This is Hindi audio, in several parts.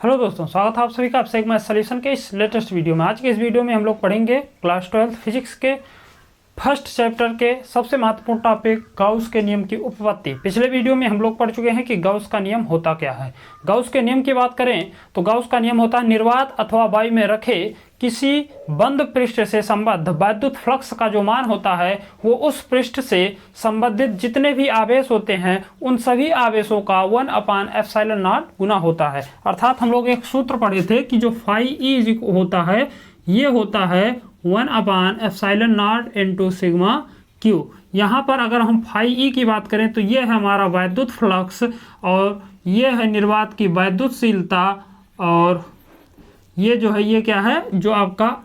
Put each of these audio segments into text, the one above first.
हेलो दोस्तों, स्वागत है आप सभी का आपसे एक मैथ सॉल्यूशन के इस लेटेस्ट वीडियो में। आज के इस वीडियो में हम लोग पढ़ेंगे क्लास 12 फिजिक्स के फर्स्ट चैप्टर के सबसे महत्वपूर्ण टॉपिक गाउस के नियम की उपपत्ति। पिछले वीडियो में हम लोग पढ़ चुके हैं कि गाउस का नियम होता क्या है। गाउस के नियम की बात करें तो गाउस का नियम होता है निर्वात अथवा वायु में रखे किसी बंद पृष्ठ से संबद्ध वैद्युत फ्लक्स का जो मान होता है वो उस पृष्ठ से संबंधित जितने भी आवेश होते हैं उन सभी आवेशों का 1/ε0 गुना होता है। अर्थात हम लोग एक सूत्र पढ़े थे कि जो φE होता है ये होता है 1/ε0 इंटू सिग्मा क्यू। यहाँ पर अगर हम φE की बात करें तो ये है हमारा वैद्युत फ्लक्स और ये है निर्वात की वैद्युतशीलता और ये जो है ये क्या है जो आपका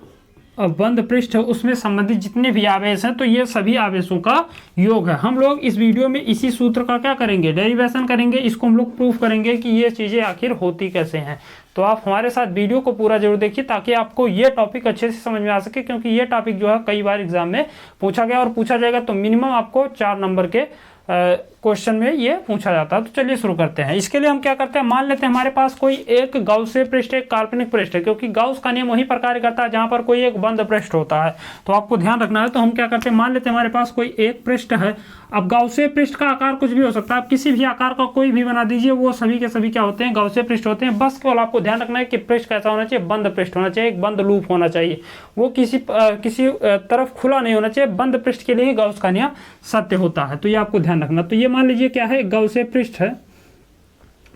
बंद पृष्ठ है उसमें संबंधित जितने भी आवेश हैं तो ये सभी आवेशों का योग है। हम लोग इस वीडियो में इसी सूत्र का क्या करेंगे, डेरिवेशन करेंगे। इसको हम लोग प्रूफ करेंगे कि ये चीज़ें आखिर होती कैसे हैं। तो आप हमारे साथ वीडियो को पूरा जरूर देखिए ताकि आपको ये टॉपिक अच्छे से समझ में आ सके, क्योंकि ये टॉपिक जो है कई बार एग्जाम में पूछा गया और पूछा जाएगा तो मिनिमम आपको 4 नंबर के क्वेश्चन में ये पूछा जाता है। तो चलिए शुरू करते हैं। इसके लिए हम क्या करते हैं, मान लेते हैं हमारे पास कोई एक गाउसीय पृष्ठ एक काल्पनिक पृष्ठ है, क्योंकि गाउस का नियम वही प्रकार करता है जहां पर कोई एक बंद पृष्ठ होता है। तो आपको ध्यान रखना है। तो हम क्या करते हैं, मान लेते हैं हमारे पास कोई एक पृष्ठ है। अब गाउसीय पृष्ठ का आकार कुछ भी हो सकता है, आप किसी भी आकार का कोई भी बना दीजिए, वो सभी के सभी क्या होते हैं, गाउसीय पृष्ठ होते हैं। बस केवल आपको ध्यान रखना है कि पृष्ठ कैसा होना चाहिए, बंद पृष्ठ होना चाहिए, एक बंद लूप होना चाहिए, वो किसी तरफ खुला नहीं होना चाहिए। बंद पृष्ठ के लिए ही गाउस का नियम सत्य होता है। तो ये आपको ध्यान रखना। तो ये मान लीजिए क्या है, गाउसीय पृष्ठ है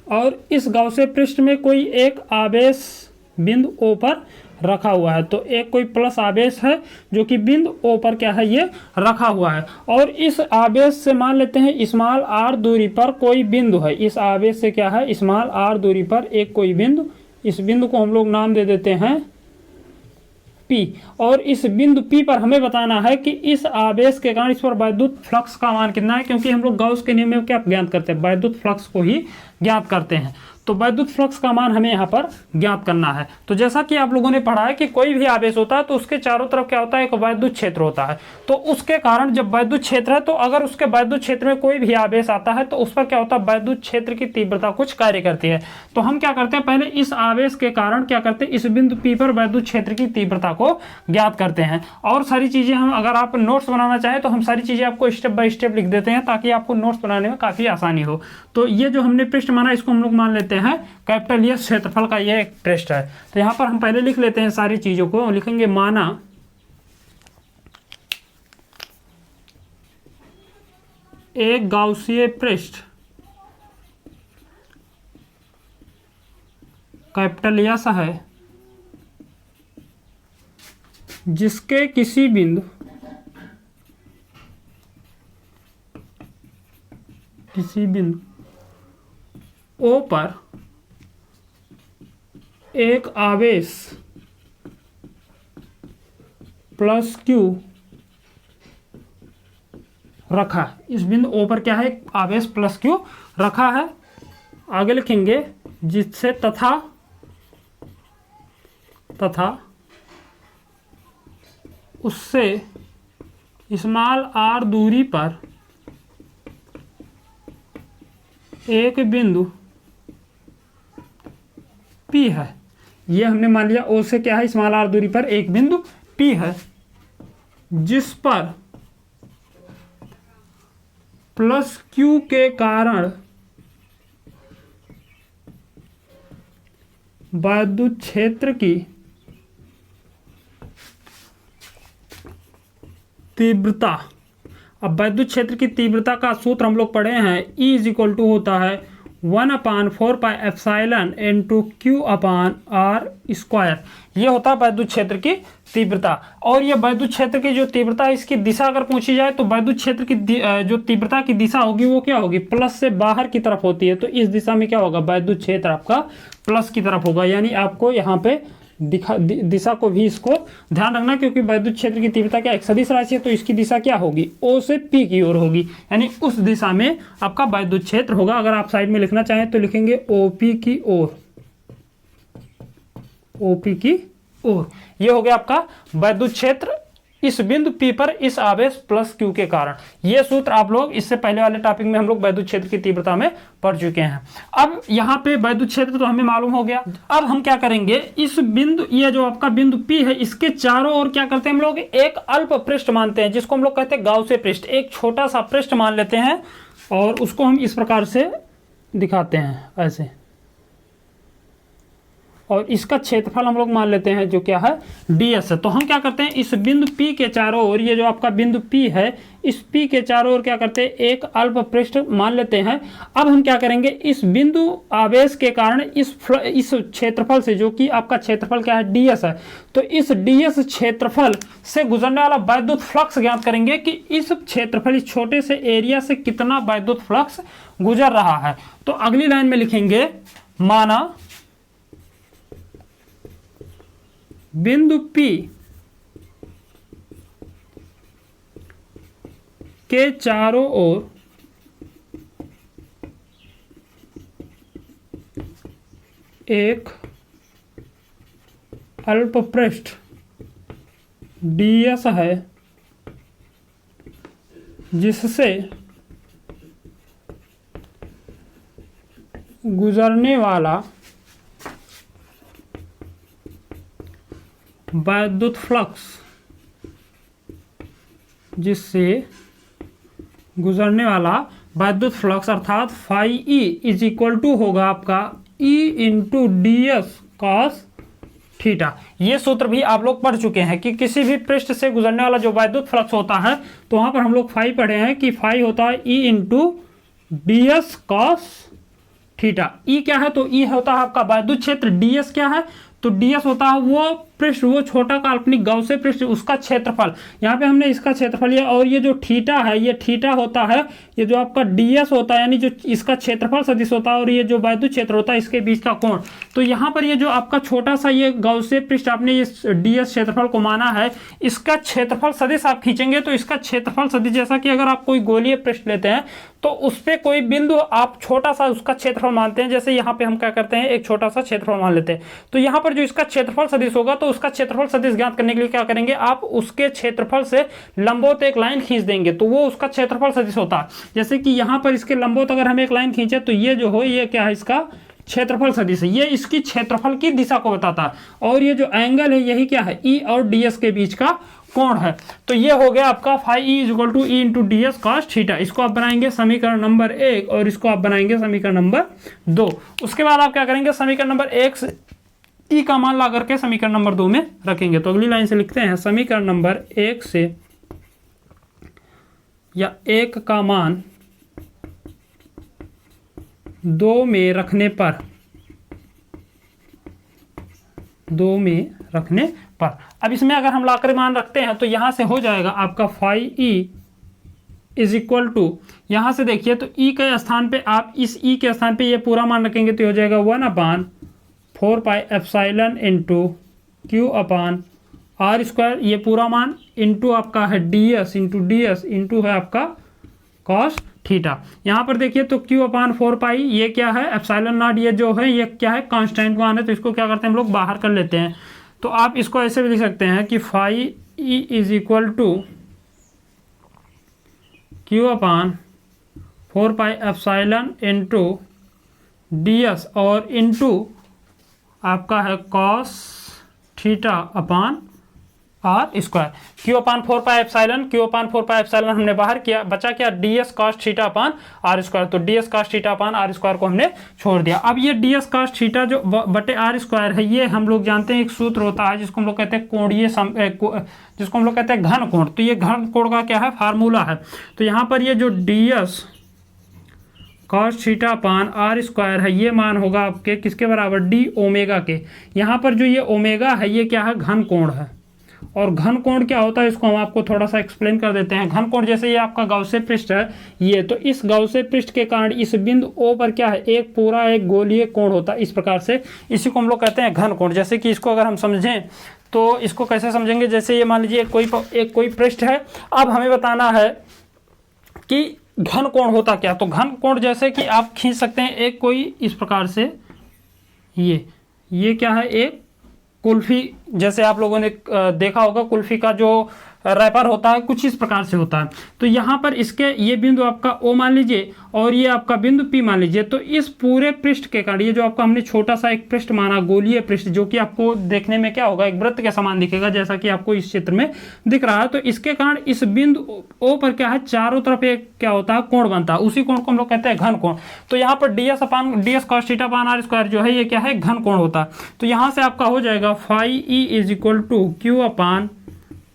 और इस गाउसीय पृष्ठ में कोई एक आवेश बिंदु O पर रखा हुआ है। तो एक कोई प्लस आवेश है जो कि बिंदु O पर क्या है ये रखा हुआ है और इस आवेश से मान लेते हैं स्मॉल r दूरी पर कोई बिंदु है। इस आवेश से क्या है, स्मॉल r दूरी पर एक कोई बिंदु, इस बिंदु को हम लोग नाम दे देते हैं P। और इस बिंदु P पर हमें बताना है कि इस आवेश के कारण इस पर वैद्युत फ्लक्स का मान कितना है, क्योंकि हम लोग गाउस के नियम में क्या ज्ञात करते हैं, वैद्युत फ्लक्स को ही ज्ञात करते हैं। तो वैद्युत फ्लक्स का मान हमें यहाँ पर ज्ञात करना है। तो जैसा कि आप लोगों ने पढ़ा है कि कोई भी आवेश होता है तो उसके चारों तरफ क्या होता है, एक वैद्युत क्षेत्र होता है। तो उसके कारण जब वैद्युत क्षेत्र है तो अगर उसके वैद्युत क्षेत्र में कोई भी आवेश आता है तो उस पर क्या होता है, वैद्युत क्षेत्र की तीव्रता कुछ कार्य करती है। तो हम क्या करते हैं, पहले इस आवेश के कारण क्या करते हैं, इस बिंदु P पर वैद्युत क्षेत्र की तीव्रता को ज्ञात करते हैं। और सारी चीजें हम अगर आप नोट्स बनाना चाहें तो हम सारी चीजें आपको स्टेप बाय स्टेप लिख देते हैं ताकि आपको नोट्स बनाने में काफी आसानी हो। तो ये जो हमने पृष्ठ माना इसको हम लोग मान लेते हैं कैपिटल ये क्षेत्रफल का ये एक पृष्ठ है। तो यहाँ पर हम पहले लिख लेते हैं सारी चीजों को, लिखेंगे माना एक गाउसीय पृष्ठ कैपिटल यस है जिसके किसी बिंदु O पर एक आवेश प्लस Q रखा। इस बिंदु O पर क्या है, एक आवेश प्लस Q रखा है। आगे लिखेंगे जिससे तथा उससे स्मॉल r दूरी पर एक बिंदु P है। ये हमने मान लिया O से क्या है, स्मॉल r दूरी पर एक बिंदु P है जिस पर प्लस Q के कारण वैद्युत क्षेत्र की तीव्रता। अब वैद्युत क्षेत्र की तीव्रता का सूत्र हम लोग पढ़े हैं, E = होता है 1/4πε इंटू Q/r²। ये होता है वैद्युत क्षेत्र की तीव्रता। और ये वैद्युत क्षेत्र की जो तीव्रता है इसकी दिशा अगर पूछी जाए तो वैद्युत क्षेत्र की जो तीव्रता की दिशा होगी वो क्या होगी, प्लस से बाहर की तरफ होती है। तो इस दिशा में क्या होगा, वैद्युत क्षेत्र आपका प्लस की तरफ होगा। यानी आपको यहाँ पे दिशा को भी इसको ध्यान रखना, क्योंकि वैद्युत क्षेत्र की तीव्रता क्या एक सदिश राशि है तो इसकी दिशा क्या होगी, O से P की ओर होगी। यानी उस दिशा में आपका वैद्युत क्षेत्र होगा। अगर आप साइड में लिखना चाहें तो लिखेंगे OP की ओर, OP की ओर। ये हो गया आपका वैद्युत क्षेत्र इस बिंदु P पर इस आवेश प्लस Q के कारण। ये सूत्र आप लोग इससे पहले वाले टॉपिक में हम लोग वैद्युत क्षेत्र की तीव्रता में पढ़ चुके हैं। अब यहाँ पे वैद्युत क्षेत्र तो हमें मालूम हो गया। अब हम क्या करेंगे, इस बिंदु, ये जो आपका बिंदु P है, इसके चारों ओर क्या करते हैं हम लोग, एक अल्प पृष्ठ मानते हैं, जिसको हम लोग कहते हैं गाउसे पृष्ठ। एक छोटा सा पृष्ठ मान लेते हैं और उसको हम इस प्रकार से दिखाते हैं ऐसे, और इसका क्षेत्रफल हम लोग मान लेते हैं जो क्या है ds है। तो हम क्या करते हैं, इस बिंदु P के चारों ओर, ये जो आपका बिंदु P है, इस P के चारों ओर क्या करते हैं, एक अल्प पृष्ठ मान लेते हैं। अब हम क्या करेंगे, इस बिंदु आवेश के कारण इस क्षेत्रफल से, जो कि आपका क्षेत्रफल क्या है ds है, तो इस ds क्षेत्रफल से गुजरने वाला वैद्युत फ्लक्स ज्ञात करेंगे कि इस क्षेत्रफल, इस छोटे से एरिया से कितना वैद्युत फ्लक्स गुजर रहा है। तो अगली लाइन में लिखेंगे, माना बिंदु P के चारों ओर एक अल्प पृष्ठ ds है, जिससे गुजरने वाला वैद्युत फ्लक्स, जिससे गुजरने वाला वैद्युत फ्लक्स अर्थात phi E is equal to होगा आपका E into ds cos theta. ये सूत्र भी आप लोग पढ़ चुके हैं कि किसी भी पृष्ठ से गुजरने वाला जो वैद्युत फ्लक्स होता है, तो वहां पर हम लोग फाई पढ़े हैं कि फाई होता है E into ds cos theta. E क्या है, तो E होता है आपका वैद्युत क्षेत्र, ds क्या है, तो ds होता है वो पृष्ठ, वो छोटा काल्पनिक गाउसे पृष्ठ, उसका क्षेत्रफल। यहाँ पे हमने इसका क्षेत्रफल लिया, और ये जो थीटा है, ये थीटा होता है, ये जो आपका ds होता है, यानी जो इसका क्षेत्रफल सदिश होता है, और ये जो वैद्युत क्षेत्र होता है, इसके बीच का कोण। तो यहाँ पर ये जो आपका छोटा सा ये गाउसे पृष्ठ, आपने ये ds क्षेत्रफल को माना है, इसका क्षेत्रफल सदिश आप खींचेंगे तो इसका क्षेत्रफल सदिश, जैसा कि अगर आप कोई गोलीय पृष्ठ लेते हैं तो उस पर कोई बिंदु आप छोटा सा उसका क्षेत्रफल मानते हैं। जैसे यहाँ पे हम क्या करते हैं, एक छोटा सा क्षेत्रफल मान लेते हैं, तो यहाँ पर जो इसका क्षेत्रफल सदिश होगा, तो उसका क्षेत्रफल सदिश ज्ञात करने के लिए क्या करेंगे, आप उसके क्षेत्रफल से लंबवत एक लाइन खींच देंगे, तो वो उसका क्षेत्रफल सदिश होता है। जैसे कि यहाँ पर इसके लंबवत अगर हम एक लाइन खींचे, तो ये जो हो, ये क्या है, इसका क्षेत्रफल सदिश है, ये इसकी क्षेत्रफल की दिशा को बताता है। और ये जो एंगल है, यही क्या है, E और ds के बीच का कोण है। तो ये हो गया आपका phi E is equal to E into ds cos theta. इसको आप बनाएंगे समीकरण नंबर 1 और इसको आप बनाएंगे समीकरण नंबर 2। उसके बाद आप क्या करेंगे, समीकरण नंबर 1 से ई का मान ला करके समीकरण नंबर 2 में रखेंगे। तो अगली लाइन से लिखते हैं, समीकरण नंबर 1 से या 1 का मान 2 में रखने पर, 2 में रखने पर, अब इसमें अगर हम लाकर मान रखते हैं तो यहां से हो जाएगा आपका phi E is equal to, यहां से देखिए तो ई के स्थान पे आप इस ई के स्थान पे ये पूरा मान रखेंगे तो हो जाएगा 1/4 pi epsilon into Q upon R square, ये पूरा मान इंटू आपका है ds इंटू है आपका कॉस थीटा। यहाँ पर देखिए तो q अपान 4 पाई, ये क्या है, एप्सिलॉन नॉट, ये जो है ये क्या है, कांस्टेंट मान है, तो इसको क्या करते हैं हम लोग बाहर कर लेते हैं। तो आप इसको ऐसे भी लिख सकते हैं कि phi E is equal to Q upon 4 pi epsilon into ds और इंटू आपका है cos theta upon R square. Q upon 4 pi epsilon, Q upon 4 pi epsilon हमने बाहर किया, बचा क्या, ds cos theta upon R square. तो ds cos theta upon R square को हमने छोड़ दिया। अब ये ds कॉस थीटा जो बटे आर स्क्वायर है, ये हम लोग जानते हैं एक सूत्र होता है जिसको हम लोग कहते हैं कोणीय, जिसको हम लोग कहते हैं घन कोण। तो ये घन कोण का क्या है, फार्मूला है। तो यहाँ पर ये जो ds cos theta upon R square है, ये मान होगा आपके किसके बराबर, डी ओमेगा के। यहाँ पर जो ये ओमेगा है, ये क्या है, घन कोण है। और घन कोण क्या होता है, इसको हम आपको थोड़ा सा एक्सप्लेन कर देते हैं। घन कोण जैसे ये आपका गाउसे पृष्ठ है, ये तो इस गाउसे पृष्ठ के कारण इस बिंदु O पर क्या है, एक पूरा एक गोलीय कोण होता है इस प्रकार से, इसी को हम लोग कहते हैं घन कोण। जैसे कि इसको अगर हम समझें तो इसको कैसे समझेंगे, जैसे ये मान लीजिए एक कोई पृष्ठ है, अब हमें बताना है कि घन कोण होता क्या। तो घन कोण जैसे कि आप खींच सकते हैं एक कोई इस प्रकार से, ये क्या है, एक कुल्फी, जैसे आप लोगों ने देखा होगा कुल्फी का जो रैपर होता है, कुछ इस प्रकार से होता है। तो यहाँ पर इसके ये बिंदु आपका O मान लीजिए और ये आपका बिंदु P मान लीजिए। तो इस पूरे पृष्ठ के कारण ये जो आपका हमने छोटा सा एक पृष्ठ माना, गोलीय पृष्ठ, जो कि आपको देखने में क्या होगा, एक वृत्त के समान दिखेगा, जैसा कि आपको इस चित्र में दिख रहा है। तो इसके कारण इस बिंदु O पर क्या है, चारों तरफ एक क्या होता है, कोण बनता है। उसी कोण को हम लोग कहते हैं घन कोण। तो यहाँ पर ds cos theta upon r square जो है ये क्या है, घन कोण होता है। तो यहाँ से आपका हो जाएगा phi e is equal to Q upon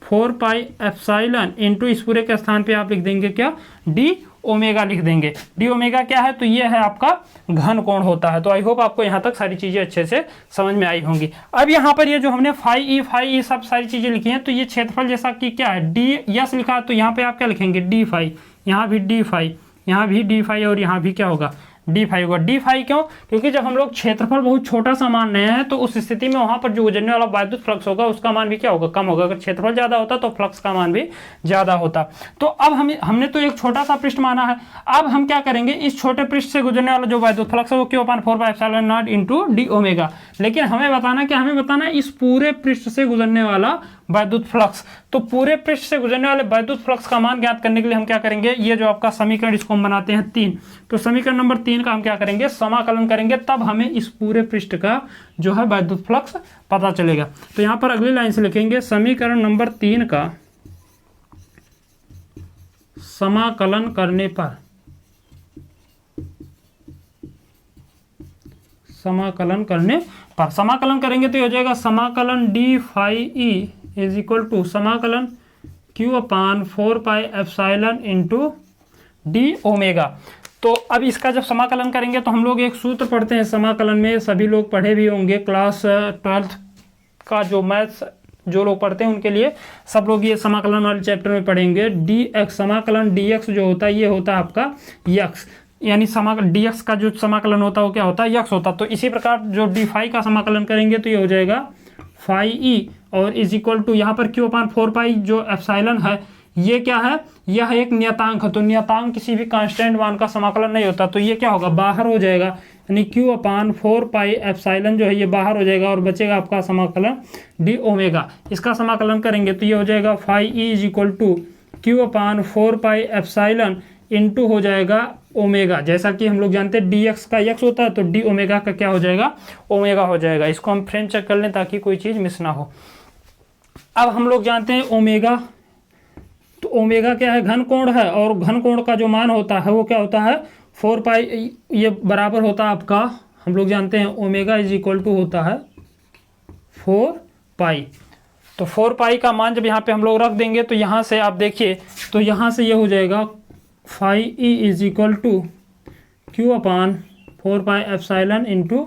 4 pi epsilon into इस पूरे के स्थान पे आप लिख देंगे क्या, डी ओमेगा लिख देंगे। डी ओमेगा क्या है, तो ये है आपका घन कोण होता है। तो आई होप आपको यहाँ तक सारी चीजें अच्छे से समझ में आई होंगी। अब यहाँ पर ये जो हमने फाई ई सब सारी चीजें लिखी हैं, तो ये क्षेत्रफल जैसा कि क्या है, डी यस लिखा है, तो यहाँ पे आप क्या लिखेंगे, डी फाई, यहाँ भी डी फाई, यहाँ भी डी फाई और यहाँ भी क्या होगा, डी फाई होगा। डी फाई क्यों, क्योंकि जब हम लोग क्षेत्रफल बहुत छोटा सा मान रहे हैं तो उस स्थिति में वहां पर जो गुजरने वाला वैद्युत फ्लक्स होगा उसका मान भी क्या होगा, कम होगा। अगर क्षेत्रफल ज्यादा होता तो फ्लक्स का मान भी ज्यादा होता। तो अब हमने तो एक छोटा सा पृष्ठ माना है। अब हम क्या करेंगे, इस छोटे पृष्ठ से गुजरने वाला जो वैद्युत फ्लक्स है वो Q upon 4 pi epsilon not into D omega. लेकिन हमें बताना क्या, हमें बताना इस पूरे पृष्ठ से गुजरने वाला वैद्युत फ्लक्स। तो पूरे पृष्ठ से गुजरने वाले वैद्युत फ्लक्स का मान ज्ञात करने के लिए हम क्या करेंगे, ये जो आपका समीकरण इसको हम बनाते हैं 3। तो समीकरण नंबर 3 का हम क्या करेंगे, समाकलन करेंगे, तब हमें इस पूरे पृष्ठ का जो है वैद्युत फ्लक्स पता चलेगा। तो यहां पर अगली लाइन से लिखेंगे समीकरण नंबर 3 का समाकलन करने पर, समाकलन करेंगे तो ये हो जाएगा समाकलन D phi E is equal to समाकलन Q upon 4 pi epsilon into D omega. तो अब इसका जब समाकलन करेंगे तो हम लोग एक सूत्र पढ़ते हैं समाकलन में, सभी लोग पढ़े भी होंगे, क्लास 12 का जो मैथ्स जो लोग पढ़ते हैं उनके लिए सब लोग ये समाकलन वाले चैप्टर में पढ़ेंगे। डी एक्स, समाकलन डी एक्स जो होता है ये होता है आपका यक्स, यानी समाकलन डी एक्स का जो समाकलन होता है वो क्या होता है, यक्स होता है। तो इसी प्रकार जो डी फाई का समाकलन करेंगे तो ये हो जाएगा फाई ई और इज इक्वल टू यहाँ पर क्यू अपान 4 पाई जो एप्सिलॉन है ये क्या है, यह एक नियतांक है। तो नियतांक किसी भी कांस्टेंट मान का समाकलन नहीं होता, तो ये क्या होगा, बाहर हो जाएगा, यानी क्यू अपान 4 पाई एप्सिलॉन जो है ये बाहर हो जाएगा और बचेगा आपका समाकलन डी ओमेगा। इसका समाकलन करेंगे तो ये हो जाएगा phi E is equal to Q upon 4 pi epsilon into हो जाएगा ओमेगा। जैसा कि हम लोग जानते हैं डी एक्स का यक्स होता है तो डी ओमेगा का क्या हो जाएगा, ओमेगा हो जाएगा। इसको हम फ्रेम चेक कर लें ताकि कोई चीज़ मिस ना हो। अब हम लोग जानते हैं ओमेगा, तो ओमेगा क्या है, घन कोण है, और घन कोण का जो मान होता है वो क्या होता है 4 पाई, ये बराबर होता है आपका, हम लोग जानते हैं ओमेगा इज इक्वल टू होता है 4 पाई। तो 4 पाई का मान जब यहाँ पे हम लोग रख देंगे तो यहाँ से आप देखिए, तो यहाँ से ये हो जाएगा phi E is equal to Q upon 4 pi epsilon into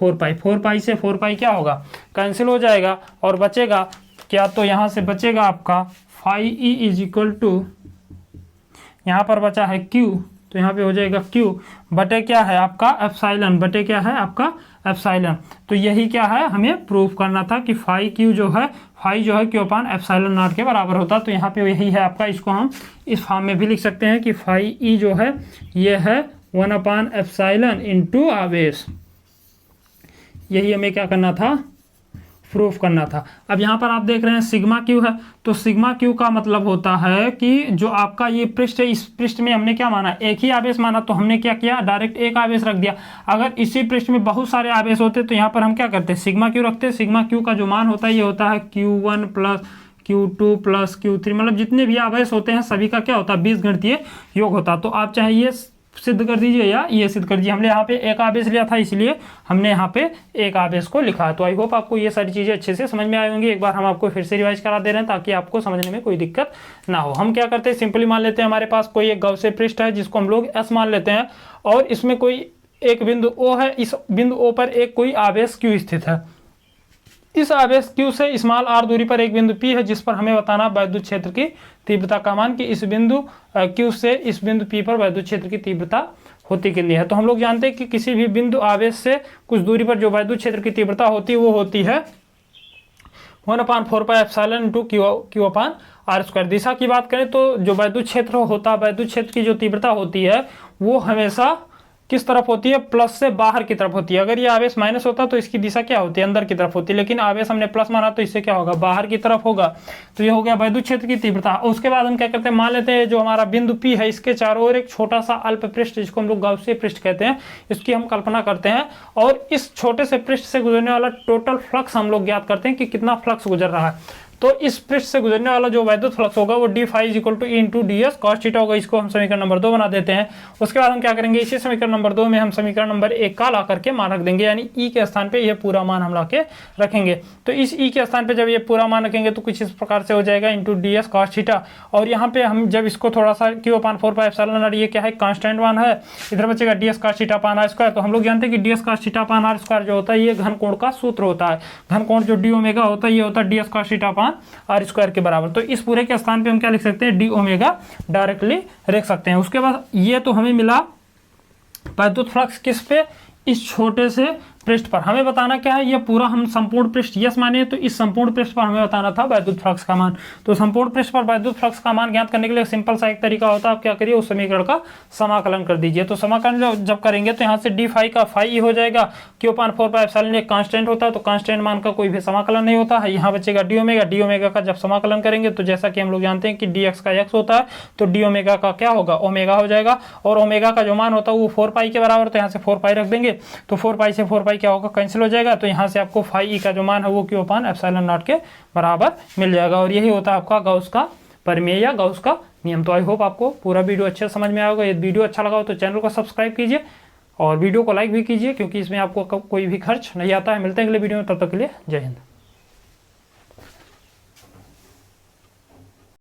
4 pi. 4 pi से 4 पाई क्या होगा, कैंसिल हो जाएगा और बचेगा क्या, तो यहाँ से बचेगा आपका phi E is equal to, यहाँ पर बचा है क्यू, तो यहाँ पे हो जाएगा क्यू बटे क्या है आपका एप्सिलॉन, बटे क्या है आपका एप्सिलॉन। तो यही क्या है, हमें प्रूफ करना था कि फाई क्यू जो है, फाई जो है क्यू अपान एप्सिलॉन नॉट के बराबर होता। तो यहाँ पे यही है आपका, इसको हम इस फॉर्म में भी लिख सकते हैं कि फाई ई जो है ये है 1 अपान एप्सिलॉन इंटू आवेश। यही हमें क्या करना था, प्रूफ करना था। अब यहाँ पर आप देख रहे हैं सिग्मा क्यू है, तो सिग्मा क्यू का मतलब होता है कि जो आपका ये पृष्ठ है, इस पृष्ठ में हमने क्या माना, एक ही आवेश माना, तो हमने क्या किया, डायरेक्ट एक आवेश रख दिया। अगर इसी पृष्ठ में बहुत सारे आवेश होते तो यहाँ पर हम क्या करते, सिग्मा क्यू रखते। सिग्मा क्यू का जो मान होता है ये होता है Q1 plus Q2 plus Q3, मतलब जितने भी आवेश होते हैं सभी का क्या होता है, बीजगणितीय योग होता। तो आप चाहे ये सिद्ध कर दीजिए या ये सिद्ध कर दीजिए, हमने यहाँ पे एक आवेश लिया था इसलिए हमने यहाँ पे एक आवेश को लिखा है। तो आई होप आपको ये सारी चीज़ें अच्छे से समझ में आई होंगी। एक बार हम आपको फिर से रिवाइज करा दे रहे हैं ताकि आपको समझने में कोई दिक्कत ना हो। हम क्या करते हैं, सिंपली मान लेते हैं हमारे पास कोई एक गौसीय पृष्ठ है जिसको हम लोग S मान लेते हैं, और इसमें कोई एक बिंदु O है, इस बिंदु O पर एक कोई आवेश Q स्थित है। इस आवेश Q से स्मॉल r दूरी पर एक बिंदु P है जिस पर हमें बताना वैद्युत क्षेत्र की तीव्रता का मान, कि इस बिंदु Q से इस बिंदु P पर वैद्युत क्षेत्र की तीव्रता होती कितनी है। तो हम लोग जानते हैं कि किसी भी बिंदु आवेश से कुछ दूरी पर जो वैद्युत क्षेत्र की तीव्रता होती है वो होती है 1/4 pi epsilon into Q upon R square. दिशा की बात करें तो जो वैद्युत क्षेत्र होता है, वैद्युत क्षेत्र की जो तीव्रता होती है वो हमेशा किस तरफ होती है, प्लस से बाहर की तरफ होती है। अगर ये आवेश माइनस होता तो इसकी दिशा क्या होती है, अंदर की तरफ होती है, लेकिन आवेश हमने प्लस माना तो इससे क्या होगा, बाहर की तरफ होगा। तो ये हो गया वैद्युत क्षेत्र की तीव्रता। उसके बाद हम क्या करते हैं, मान लेते हैं जो हमारा बिंदु P है इसके चारों ओर एक छोटा सा अल्प पृष्ठ जिसको हम लोग गाउसीय पृष्ठ कहते हैं, इसकी हम कल्पना करते हैं, और इस छोटे से पृष्ठ से गुजरने वाला टोटल फ्लक्स हम लोग ज्ञात करते हैं कि कितना फ्लक्स गुजर रहा है। तो इस पृष्ठ से गुजरने वाला जो वैद्युत फ्लक्स होगा वो d phi equal to into D S cos theta होगा। इसको हम समीकरण नंबर 2 बना देते हैं। उसके बाद हम क्या करेंगे, इसी समीकरण नंबर 2 में हम समीकरण नंबर 1 का ला करके मान रख देंगे, यानी ई के स्थान पे ये पूरा मान हम ला के रखेंगे। तो इस ई के स्थान पे जब ये पूरा मान रखेंगे तो कुछ इस प्रकार से हो जाएगा into D S cos theta. और यहाँ पे हम जब इसको थोड़ा सा Q/4πε ये क्या है, कांस्टेंट मान है, इधर बचेगा D S cos theta upon R square. तो हम लोग जानते हैं कि D S cos theta upon R square जो होता है ये घन कोण का सूत्र होता है। घन कोण जो डी ओमेगा होता है ये होता है D S cos theta upon R square के बराबर। तो इस पूरे के स्थान पे हम क्या लिख सकते हैं, डी ओमेगा डायरेक्टली लिख सकते हैं। उसके बाद ये तो हमें मिला वैद्युत फ्लक्स किस पे, इस छोटे से पृष्ठ पर। हमें बताना क्या है, ये पूरा हम संपूर्ण पृष्ठ यस माने तो इस संपूर्ण पृष्ठ पर हमें बताना था वैद्युत फ्लक्स का मान। तो संपूर्ण पृष्ठ पर वैद्युत फ्लक्स का मान ज्ञात करने के लिए सिंपल सा एक तरीका होता है, आप क्या करिए उस समीकरण का समाकलन कर दीजिए। तो समाकलन जब करेंगे तो यहाँ से डी फाई का फाई हो जाएगा, Q/4πε एक कांस्टेंट होता है तो कांस्टेंट मान का कोई भी समाकलन नहीं होता है। यहाँ बचेगा डी ओमेगा, डी ओमेगा का जब समाकलन करेंगे तो जैसा कि हम लोग जानते हैं कि डी एक्स का एक्स होता है तो डी ओमेगा का क्या होगा, ओमेगा हो जाएगा। और ओमेगा का जो मान होता है वो 4π के बराबर, तो यहाँ से 4π रख देंगे तो 4π से 4π क्या होगा, कैंसिल हो जाएगा। तो यहाँ से आपको फाई ई का जो मान है वो Q/ε0 के बराबर मिल जाएगा। और यही होता है आपका गाउस का प्रमेय या गाउस का नियम। तो आई होप आपको पूरा वीडियो अच्छे से समझ में आएगा। यदि वीडियो अच्छा लगा हो तो चैनल को सब्सक्राइब कीजिए और वीडियो को लाइक भी कीजिए, क्योंकि इसमें आपको कोई भी खर्च नहीं आता है। मिलते हैं अगले वीडियो में, तब तक के लिए जय हिंद।